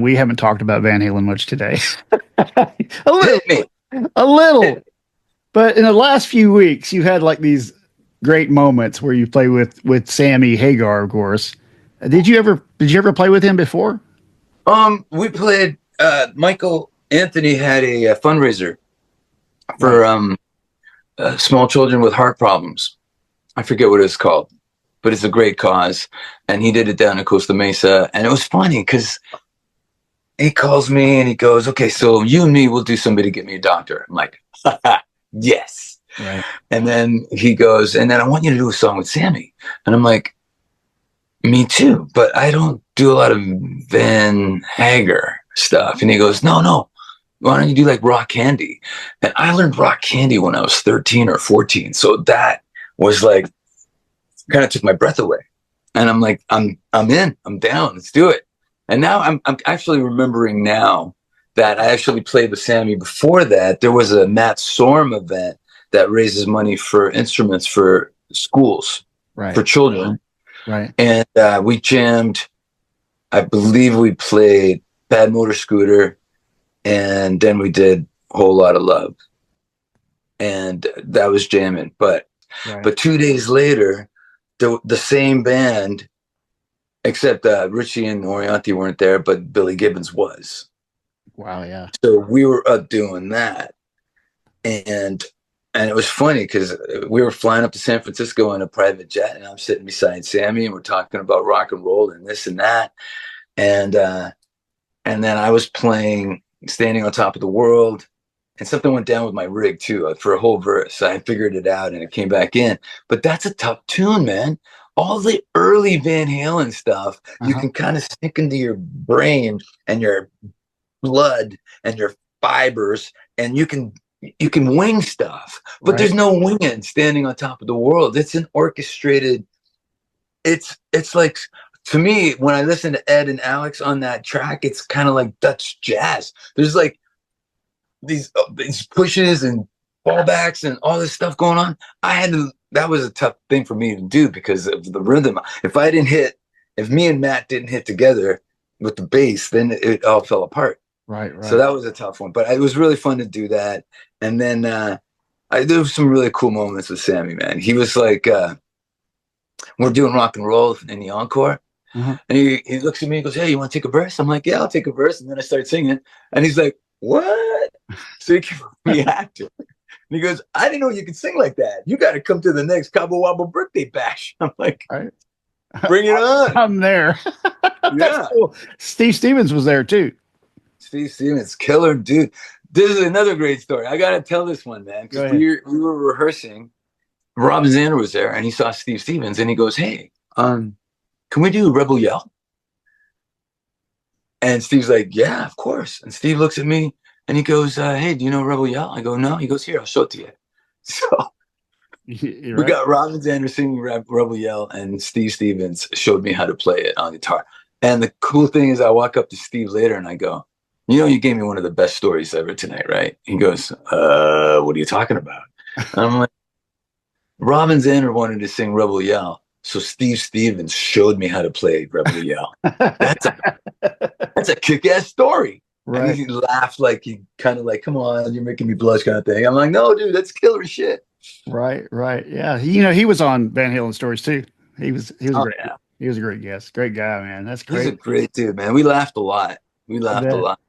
We haven't talked about Van Halen much today. a little, Hit me. a little. But in the last few weeks, you've had like these great moments where you play with Sammy Hagar, of course. Did you ever play with him before? We played. Michael Anthony had a fundraiser Right. for small children with heart problems. I forget what it's called, but it's a great cause. And he did it down in Costa Mesa, and it was funny because he calls me and he goes, "Okay, so you and me will do somebody to get me a doctor." I'm like, "Yes." Right. And then he goes, "And then I want you to do a song with Sammy." And I'm like, "Me too, but I don't do a lot of Van Hagar stuff." And he goes, "No, no, why don't you do like Rock Candy?" And I learned Rock Candy when I was 13 or 14. So that was like, kind of took my breath away. And I'm like, I'm in, I'm down, let's do it. And now I'm actually remembering now that I actually played with Sammy before that. There was a Matt Sorm event that raises money for instruments for schools, Right. for children. Right. And we jammed, I believe we played Bad Motor Scooter, and then we did Whole Lot of Love. And that was jamming. Right. But 2 days later, the same band, except Richie and Orianti weren't there, but Billy Gibbons was. Wow. Yeah. So we were doing that, and it was funny because we were flying up to San Francisco in a private jet, and I'm sitting beside Sammy, and we're talking about rock and roll and this and that, and then I was playing "Standing on Top of the World." And something went down with my rig too for a whole verse. I figured it out and it came back in. But that's a tough tune, man. All the early Van Halen stuff, you Uh-huh. can kind of sink into your brain and your blood and your fibers, and you can wing stuff. But Right. there's no winging Standing on Top of the World. It's an orchestrated. It's like, to me, when I listen to Ed and Alex on that track, it's kind of like Dutch jazz. There's like these pushes and fallbacks and all this stuff going on. That was a tough thing for me to do because of the rhythm. If me and Matt didn't hit together with the bass, then it all fell apart. Right. So Right. that was a tough one, but it was really fun to do that. And then there was some really cool moments with Sammy, man. He was like, we're doing rock and roll in the encore. Uh-huh. And he looks at me and goes, "Hey, you want to take a verse?" I'm like, "Yeah, I'll take a verse." And then I start singing. And he's like, "What?" So he can react to it. And he goes, "I didn't know you could sing like that. You got to come to the next Cabo Wabo birthday bash." I'm like, Right. "Bring it on." I'm there. That's Yeah. cool. Steve Stevens was there too. Steve Stevens, killer dude. This is another great story. I got to tell this one, man, Go because ahead. we were rehearsing. Robin Zander was there and he saw Steve Stevens and he goes, "Hey, can we do Rebel Yell?" And Steve's like, "Yeah, of course." And Steve looks at me and he goes, "Hey, do you know Rebel Yell?" I go, "No." He goes, "Here, I'll show it to you." So You're we right. got Robin Zander singing Rebel Yell, and Steve Stevens showed me how to play it on guitar. And the cool thing is, I walk up to Steve later and I go, "You gave me one of the best stories ever tonight, right?" He goes, "What are you talking about?" And I'm like, "Robin Zander wanted to sing Rebel Yell, so Steve Stevens showed me how to play Rebel Yell." That's a that's a kick-ass story. And Right. he laughed, like he kind of like, "Come on, you're making me blush," kind of thing. I'm like, "No, dude, that's killer shit." Right. Right. Yeah. He was on Van Halen stories too. He was a Oh great yeah, he was a great guest. Great guy, man. That's he's a great. great dude, man. We laughed a lot. We I laughed a bet. lot.